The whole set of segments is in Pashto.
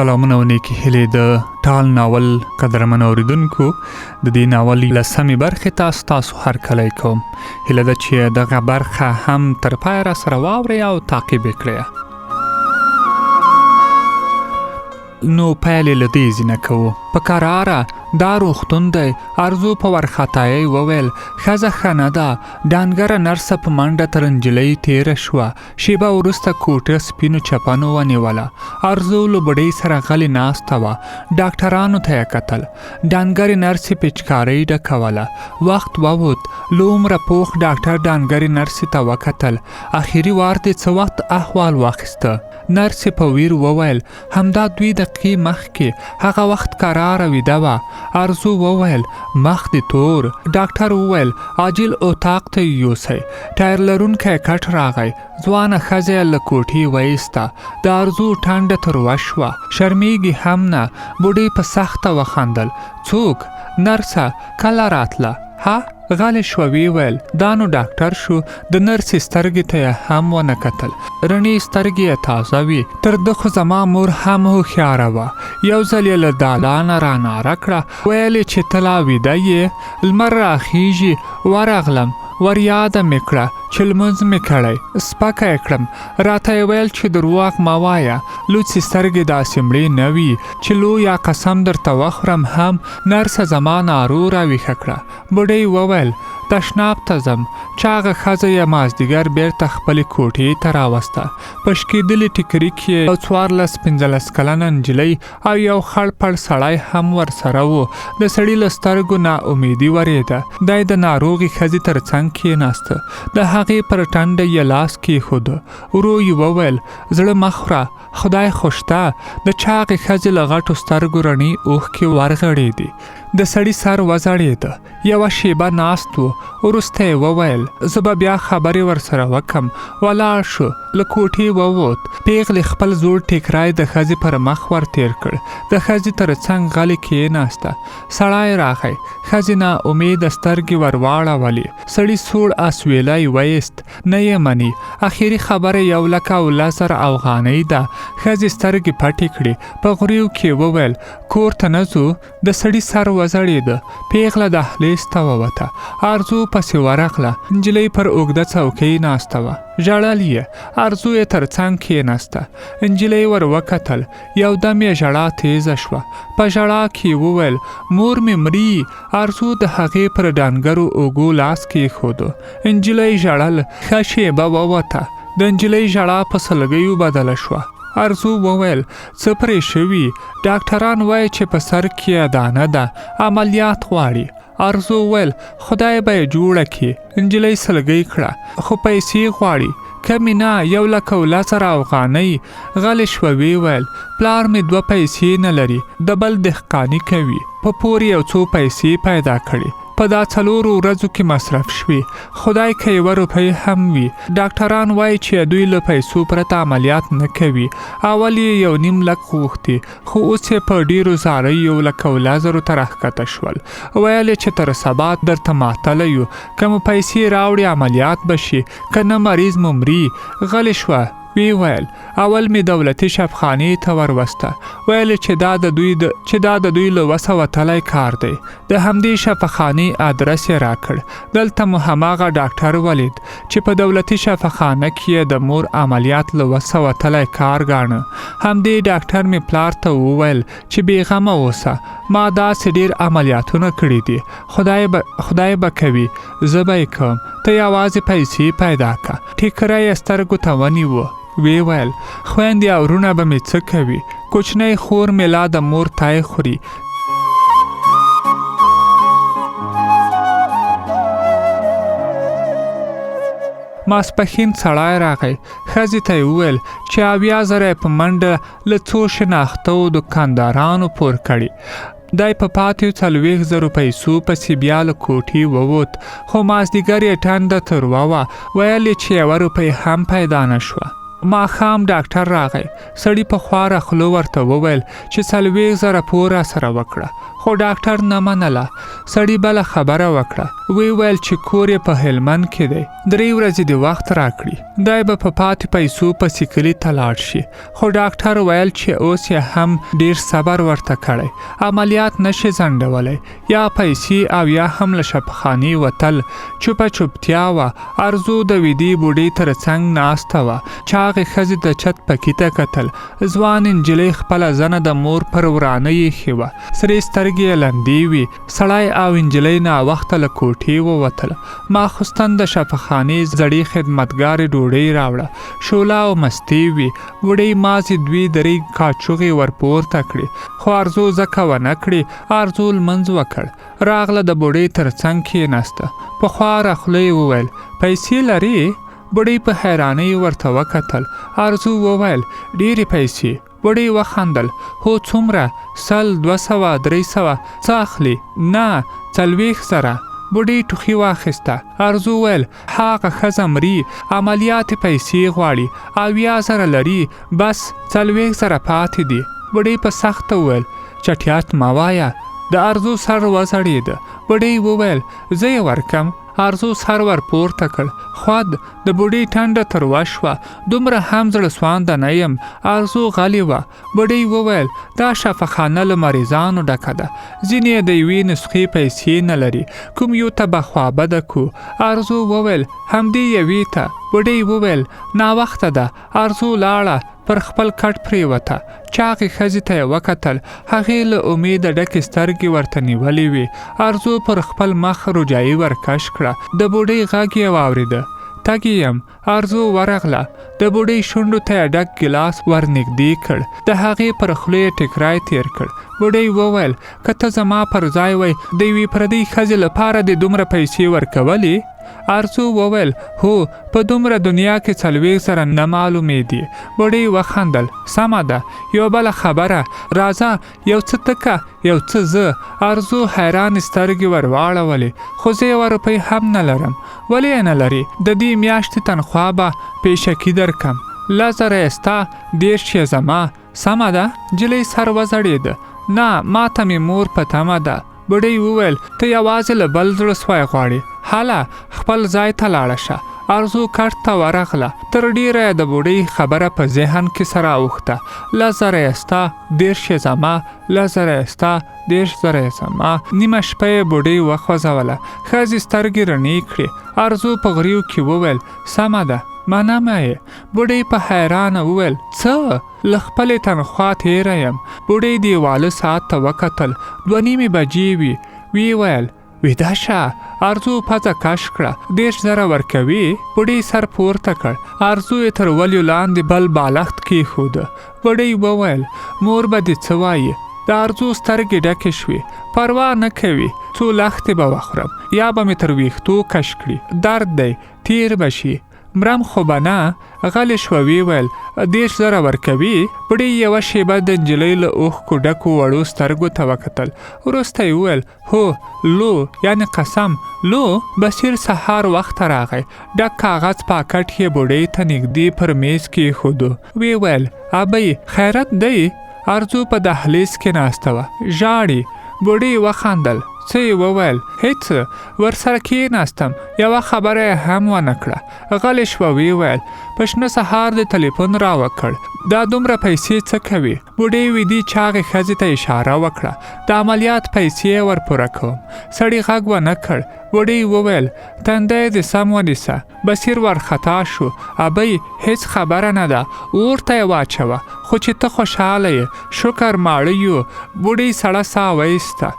سلامونه او نیکی هیلې د ټال ناول قدرمن اوریدونکو د دې ناول لسمې برخې تاسو هرکلی کوم. هیله ده چې دغه برخه هم تر پایه راسره واورئ او تعقیب یې کړئ. نو پیل یې له دې ځینه کوو. په کراره دا روغتون دی. ارزو په ورختایۍ وویل ښځه ښه نه ده. ډانګره نرسه په منډه تر نجلۍ تېره شوه. شیبه وروسته کوټه سپینو چپنو ونیوله. ارزو له بډۍ سره غلې ناسته وه. ډاکټرانو ته یې کتل. ډانګرې نرسې پیچکارۍ ډکوله. وخت ووت. له عمره پوخ ډاکټر ډانګرې نرسې ته وکتل. اخري وار دې څه وخت احوال واخیسته؟ نرسې په ویر وویل همدا 2 دقیقې مخکې. هغه وخت کراره ویده وه. ارزو وویل مخ دې تور. ډاکټر وویل عاجل اتاق ته یوسئ. ټایر لرونکی کټ راغی. ځوانه ښځه یې له کوټې وایسته. د ارزو ټنډه تروه شوه. شرمېږي هم نه. بوډۍ په سخته وخندل. څوک؟ نرسه. کله راتله؟ ها؟ غلی شوه. ویل دا نو ډاکټر شو. د نرسې سترګې ته یې هم ونه کتل. رڼې سترګې یې تازه وي. تر ده خو زما مور هم هوښیاره وه. یو ځل یې له دالانه راناره کړه. ویل یې چې ته لا ویده یې؟ لمر راخیږي. ورغلم. وریاده مې کړه چې لمونځ مې کړی. سپکه یې کړم. راته یې ویل چې دروغ مه وایه. لوڅې سترګې داسې مړې نه وي چې لویه قسم درته وخورم هم. نرسه زما نارو راویښه کړه. بوډۍ وویل تشناب ته ځم. چاغه ښځه یې مازدیګر بیرته خپلې کوټې ته راوسته. په شکېدلې ټیکري کې یو 14-15 کلنه نجلۍ او یو خړ پړ سړی هم ورسره و. د سړي له سترګو نا امیدي ورېده. دی د ناروغې ښځې تر څنګ کېناسته. د هغې پر ټنډه یې لاس کېښوده. ورو یې وویل زړه مه خوره. خدای خو شته. د چاغې ښځې له غټو سترګو رڼې اوښکې ورغړېدې. د سړي سر وځړېده. یوه شیبه ناست و. وروسته یې وویل زه به بیا خبرې ورسره وکم. ولاړ شو. له کوټې ووت. پیغلې خپل زوړ ټیکری د ښځې پر مخ ور تېر کړ. د ښځې تر څنګ غلې کېناسته. سړی راغی. ښځې نا امیده سترګې ور واړولې. سړي سوړ اسویلی وایست. نه یې مني. اخري خبره 1,10,000 افغانۍ ده. ښځې سترګې پټې کړې. په غریو کې وویل کور ته نه ځو؟ د سړي سر وځړېده. پیغله دهلیز ته ووته. ارزو پسې ورغله. نجلۍ پر اوږده څوکۍ ناسته وه. ژړل یې. ارزو یې تر څنګ کېناسته. نجلۍ ور وکتل. یو دم یې ژړا تیزه شوه. په ژړا کې وویل مور مې مري. ارزو د هغې پر ډانګرو اوږو لاس کېښودو. نجلۍ ژړل. ښه شېبه ووته. د نجلۍ ژړا په سلګیو بدله شوه. ارزو وویل څه پرې شوي؟ ډاکټران وایي چې په سر کې یې دانه ده. عملیات غواړي. ارزو وویل خدای به یې جوړه کړي. نجلۍ سلګۍ کړه. خو پیسې غواړي. کمې نه 1,10,000 افغانۍ. غلی شوه. ویل پلار مې 2 پیسې نه لري. د بل دهقاني کوي. په پور یو څو پیسې پیدا کړي. په دا 4 ورځو کې مصرف شوي. خدای که 1 روپۍ هم وي. ډاکټران وایي چې دوی له پیسو پرته عملیات نه کوي. اول یې 1.5 لک غوښتي خو اوس یې په ډېرو زاریو 1,10,000 ته راښکته شول. ویل یې چې تر سبا درته ماتله یو. که مو پیسې راوړي عملیات به شي. که نه مریض مو مري. غلی شوه. ویل اول می دولتي شفاخانې ته وروسته. ویل چې دا د دوی له وسه وتلی کار دی. د همدې شفاخانې ادرس یې راکړ. دلته مو هماغه ډاکټر ولید چې په دولتي شفاخانه کې د مور عملیات له وسه وتلی کار ګاڼه. همدې ډاکټر می پلار ته وویل چې بېغمه اوسه. ما داسې ډېر عملیاتونه کړي دي. خدای به کوي. زه به یې کوم. ته یوازې پیسې پیدا که. ټیکری یې سترګو ته ونیوه. ویل خویندې او وروڼه به مې څه کوي؟ کوچنی خور مې لا د مور تای خوري. ماسپښین سړی راغی. ښځې ته یې وویل چې 80,000 په منډه له څو شناختو دکاندارانو پور کړي. دی په پاتیو 40,000 پیسو پسې بیا له کوټې ووت. خو مازدیګر یې ټنډه تروه وه. ویل یې چې 1 روپۍ هم پیدا نه شوه. ماښام ډاکټر راغی. سړي په خواره خوله ورته وویل چې 40,000 پور راسره وکړه. خو ډاکټر نه منله. سړي بله خبره وکړه. وی ویل چې کور یې په هلمند کې دی، 3 ورځې د وخت راکړي، دی به په پاتې پیسو پسې کلي ته لاړ شي. خو ډاکټر ویل چې اوس یې هم ډیر صبر ورته کړی، عملیات نشي ځنډولی، یا پیسې او یا هم له شفاخانې وتل. چوپتیا وه. ارزو د ویدې بوډۍ تر څنګ ناسته وه. چاغې ښځې د چت پکې ته کتل. ځوان نجلۍ خپله زنه د مور پر ورانه ایښې وه، سرې سترګې یې لندې وې. سړی او نجلۍ ناوخته له کوټې ووتل. ماخوستن د شفاخانې زړې خدمتګارې ډوډۍ راوړه، شوله او مستې وې. بوډۍ مازې 2-3 کاچوغې ورپورته کړې، خو ارزو ځکه ونه کړې. ارزو لمونځ وکړ، راغله د بوډۍ تر څنګ کېناسته. په خواره خوله یې وویل پیسې لرې؟ بوډۍ په حیرانۍ ورته وکتل. ارزو وویل ډېرې پیسې. بوډۍ وخندل. هو څومره؟ 100 200 300 څه اخلي؟ نه 40,000. بوډۍ ټوخي واخیسته. ارزو ویل هغه ښځه مري، عملیات پیسې غواړي، 80,000 لري، بس 40,000 پاتې دي. بوډۍ په سخته وویل چټیات مه وایه. د ارزو سر وځړېد. بوډۍ وویل زه یې ورکم. ارزو سر ور پورته کړ. خود د بوډۍ ټنډه تروه شوه. دومره هم زړه سوانده نه یم. ارزو غلې وه. بوډۍ وویل دا شفاخانه له مریضانو ډکه ده، ځینې یې د یوې نسخې پیسې نه لري، کوم یو ته به خوابده کو. ارزو وویل همدې یوې ته. بوډۍ وویل ناوخته ده. ارزو لاړه، پر خپل کټ پریوته. چاغې ښځې ته یې وکتل. هغې له امیده ډکې سترګې ورته نیولې وې. ارزو پر خپل مخ روجایي ورکش کړه. د بوډۍ غږ یې واورېده. تږې یم. ارزو ورغله. د بوډۍ شونډو ته یې ډک ګیلاس ورنږدې کړ. د هغې پر خوله یې ټیکری تیر کړ. بوډۍ وویل که ته زما پر ځای وای د یوې پردۍ ښځې لپاره دې دومره پیسې ورکولې؟ ارزو وویل هو، په دومره دنیا کې 40,000 نه معلومې دي. بوډۍ وخندل. سمه ده، یو بله خبره، راځه یو څه تکه یو څه زه. ارزو حیران سترګې ور واړولې. خو زه 1 روپۍ هم نه لرم. ولې یې نه لرې؟ د دې میاشتې تنخوا به پیشکي درکم. 10,000 یې ستا، 10 یې زما. سمه ده؟ نجلۍ سر وځړېد. نه، ما ته مې مور په تمه ده. بوډۍ وویل ته یوازې له بل زړه سوی غواړې. هله خپل ځای ته لاړه شه. ارزو کټ ته ورغله. تر ډیره د بوډۍ خبره په ذهن کې سره اوښته. 10,000 یې ستا، 10 یې زما. 10,000 یې ستا، 10,000 یې زما. نیمه شپه یې بوډۍ وخوځوله. ښځې سترګې رڼې کړې. ارزو په غریو کې وویل سمه ده، منمه یې. بوډۍ په حیرانه وویل څه؟ له خپلې تنخوا تیره یم. بوډۍ دیواله ساعت ته وکتل. 2:30 بجې وې. وی ویل ویده شه. ارزو پزه کش کړه. 10,000 ورکوي؟ بوډۍ سر پورته کړ. ارزو یې تر ولیو لاندې بل بالښت کېښوده. بوډۍ وویل مور به دې څه وایي؟ د ارزو سترګې ډکې شوې. پروا نه کوي، څو لښتې به وخورم، یا به مې تر ویښتو کش کړي. درد دی، تیر به شي. مرم خو به نه. غلی شوه. وی ویل 10,000 ورکوي؟ بوډۍ یوه شیبه د نجلۍ له اوښکو ډکو وړو سترګو ته وکتل. وروسته یې وویل هو، لو یعنې قسم لو. بصیر سهار وخته راغی. ډک کاغذ پاکټ یې بوډۍ ته نږدې پر میز کېښودو. وی ویل ابۍ خیرت دی؟ ارزو په دهلیز کې ناسته وه، ژاړي. بوډۍ وخندل. څه یې وویل؟ هیڅ. ورسره کېناستم، یوه خبره یې هم ونه کړه. غلی شوه. وی ویل په شنه سهار د تلیفون را وکړ. دا دومره پیسې څه کوي؟ بوډۍ ویدې چاغې ښځې ته اشاره وکړه. د عملیات پیسې ورپوره کوم. سړي غږ ونه کړ. بوډۍ وویل تندی دې سم ونیسه. بصیر ورخطا شو. ابۍ هیڅ خبره نه ده، اور ته یې واچوه. خو چې ته خوشحاله یې، شکر ماړه یو. بوډۍ سړه ساه وایسته.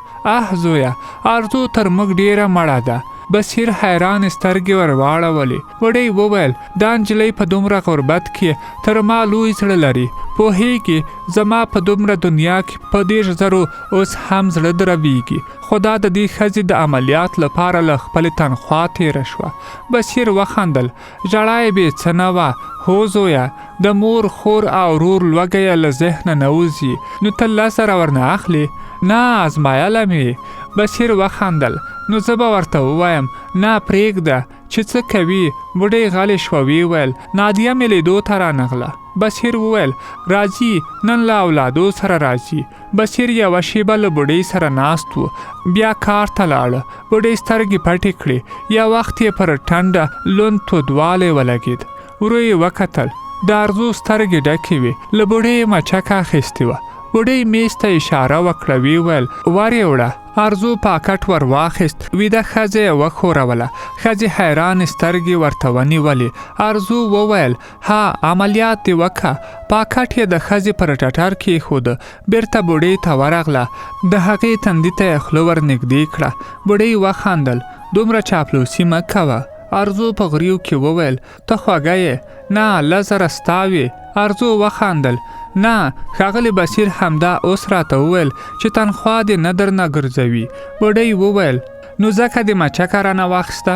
زویه، ارزو تر موږ ډیره مړه ده. بصیر حیران سترګې ور واړولې. وړې وویل دا نجلۍ په دومره غربت کې تر ما لوی زړه لري. پوهیږي زما په دومره دنیا کې په 10,000 اوس هم زړه درویږي. خدا د دې ښځې د عملیات لپاره له خپلې تنخوا تېره شوه. بصیر وخندل. ژړا یې بې څه نه وه. هو زویه، د مور خور او ورور لوږه یې له ذهنه نه وځي. نو ته 10,000 ورنه اخلې؟ نه، ازمایله مې. بصیر وخندل. نو زه به ورته ووایم نه پرېږده چې څه کوي. بوډۍ غلې شوه. ویې ویل نادیه مې لیدو ته رانغله. بصیر وویل راځي نن له اولادو سره راځي. بصیر یوه شیبه له بوډۍ سره ناست و. بیا کار ته لاړه. بوډۍ سترګې پټې کړې. یا وخت یې پر ټنډه لوند تودوالی ولګېد. ورو یې وکتل. د ارزو سترګې ډکې وې. له بوډۍ یې مچکه اخیستې وه. بوډۍ میز ته اشاره وکړه. ویې ویل ور یې وړه. ارزو پاکټ ور واخیست. ویده ښځه یې وښوروله. ښځې حیرانې سترګې ورته ونیولې. ارزو وویل ها عملیات دې وکړه. پاکټ یې د ښځې پر ټټر کېښوده. بیرته بوډۍ ته ورغله. د هغې تندي ته یې خوله ور نږدې کړه. بوډۍ وخندل. دومره چاپلوسي مه کوه. ارزو په غریو کې وویل ته خوږه یې. نه لس زره ستا وې. ارزو وخندل. نه ښاغلی بصیر همدا اوس راته وویل چې تنخوا دې نه درنه ګرځوي. بوډۍ وویل نو ځکه دې مچکه رانه واخیسته؟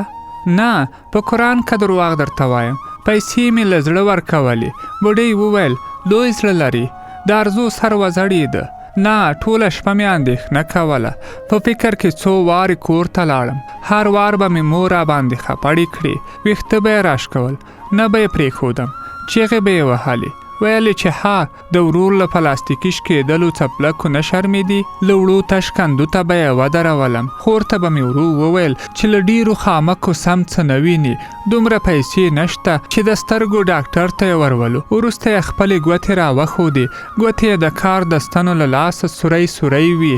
نه په قرآن که درواغ درته وایم. پیسې مې له زړه ورکولې. بوډۍ وویل لوی زړه لري. د ارزو سر وځړېده. نه ټوله شپه مې اندېښنه کوله. په فکر کې څو وارې کور ته لاړم. هر وار به مې مور راباندې خپړې کړې. ویښته به یې راشکول. نه به یې پرېښودم. چیغې به یې وهلې. ویلې چې ها د ورور له پلاستیکي شکېدلو څپلکو نه شرمېدي. له وړو تش کندو ته به یې ودرولم. خور ته به مې ورو وویل چې له ډېرو خامکو سم څه نه ویني. دومره پیسې نشته چې د سترګو ډاکټر ته یې ورولو. وروسته یې خپلې ګوتې راوښودې. ګوتې یې د کار دستنو له لاسه سوری سوری وي.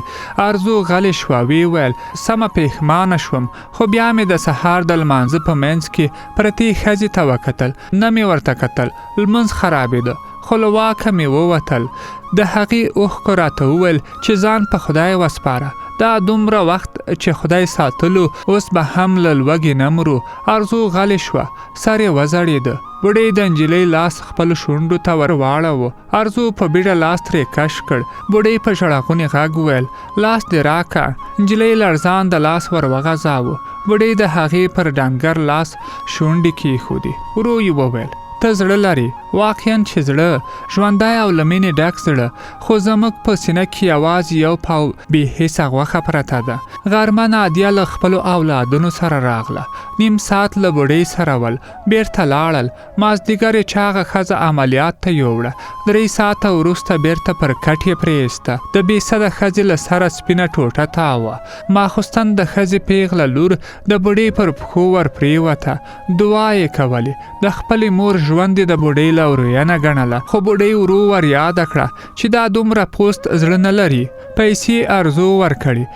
ارزو غلې شوه. ویې ویل سمه پښېمانه شوم. خو بیا مې د سهار د لمانځه په منځ کې پرتې ښځې ته وکتل. نه مې ورته کتل. لمونځ خرابېده. خو له واکه مې ووتل. د هغې اوښکو راته وویل چې ځان په خدای وسپاره. دا دومره وخت چې خدای ساتلو اوس به هم له لوږې نه مرو. ارزو غلې شوه. سر یې وځړېده. بوډۍ د نجلۍ لاس خپلو شونډو ته ور واړاوه. ارزو په بیړه لاس ترې کش کړ. بوډۍ په ژړغوني غږ وویل لاس دې راکړه. نجلۍ لړزان د لاس ور وغځاوه. بوډۍ د هغې پر ډنګر لاس شونډې کېښودې. ورو یې وویل ته زړه لري. واقعاً چې زړه ژوندی او له مینې ډک زړه. خو زموږ په سینه کې یوازې یو پاو بې حسه غوښه پرته ده. غرمه نادیه له خپلو اولادونو سره راغله. نیم ساعت له بوډۍ سره ول. بیرته لاړل. مازدیګر یې چاغه ښځه عملیات ته یووړه. 3 ساعته وروسته بیرته پر کټ یې پرېسته. د بېسده ښځې له سره سپینه ټوټه تاوه. ماخوستن د ښځې پیغله لور د بوډۍ پر پښو ور پرېوته. دعا یې کولې. د خپلې مور ژوند د بوډۍ له ورویانه ګڼله. خو بوډۍ ورو ور یاده کړه چې دا دومره پوست زړه نه لري. پیسې ارزو ورکړي.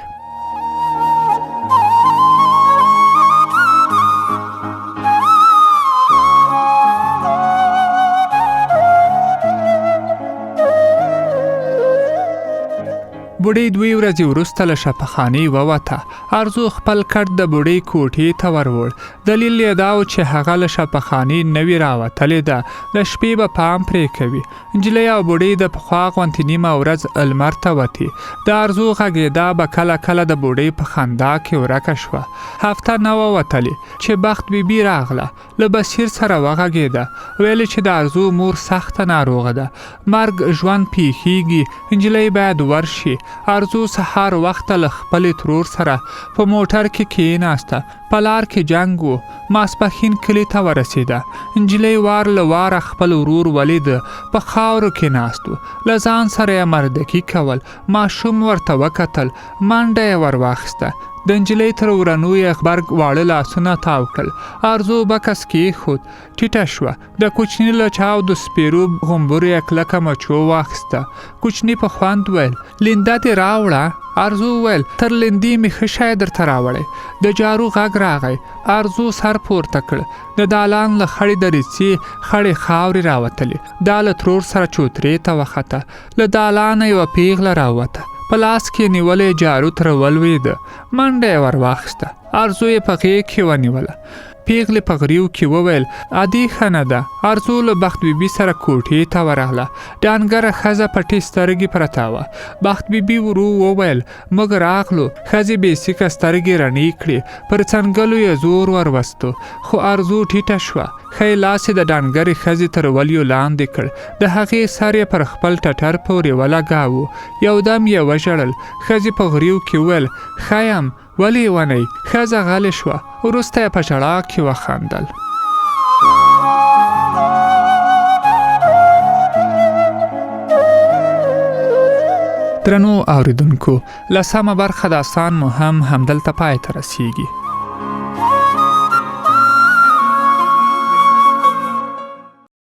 بوډۍ 2 ورځې وروسته له شفاخانې ووته. ارزو خپل کټ د بوډۍ کوټې ته وروړ. دلیل یې دا و چې هغه له شفاخانې نوې راوتلې ده. د شپې به پام پرې کوي. نجلۍ او بوډۍ د پخوا غوندې نیمه ورځ لمر ته وتې. د ارزو غږېدا به کله کله د بوډۍ په خندا کې ورکه شوه. هفته نه وه وتلې چې بخت بیبي راغله. له بصیر سره وغږېده. ویلې چې د ارزو مور سخته ناروغه ده. مرګ ژوند پیښیږي. نجلۍ باید ورشي. ارزو سهار وخته له خپلې ترور سره په موټر کې کېناسته. په لار کې جنګ و. ماسپښین کلي ته ورسېده. نجلۍ وار له واره خپل ورور ولیده. په خاورو کې ناست و. له ځان سره یې مردکي کول. ماشوم ورته وکتل. منډه یې ور واخیسته. د نجلۍ تر ورنو یې غبرګ واړه لاسونه تاو کړل. ارزو بکس کېښود. ټیټه شوه. د کوچني له چاودو سپېرو غومبرو یې کلکه مچو واخیسته. کوچني په خوند ویل لینده دې راوړه. ارزو ویل تر لندې مې ښه شی درته راوړی. د جارو غږ راغی. ارزو سر پورته کړ. د دالان له خړې دريڅې خړې خاورې راوتلې. دا له ترور سره چوترې ته وخته. له دالانه یوه پیغله راوته. په لاس کې نیولې جارو تر ولوېده. منډه یې ور واخیسته. ارزو یې په غېږ کې ونیوله. پیغلې په غریو کې وویل عادي ښه نه ده. ارزو له بخت بیبي سره کوټې ته ورغله. ډانګره ښځه پټې سترګې پرته وه. بخت بیبي ورو وویل موږ راغلو. ښځې بېسیکه سترګې رڼې کړې. پر څنګلو یې زور ور وستو. خو ارزو ټیټه شوه. ښی لاس یې د ډنګرې ښځې تر ولیو لاندې کړ. د هغې سر یې پر خپل ټټر پورې ولګاوه. یودم یې وژړل. ښځې په غریو کې وویل: ښه یم، ولې یې ونئ؟ ښځه غلې شوه. وروسته یې په ژړا کې وخندل. درنو اوریدونکو، 10مه برخه داستان مو هم همدلته پای ته رسیږي.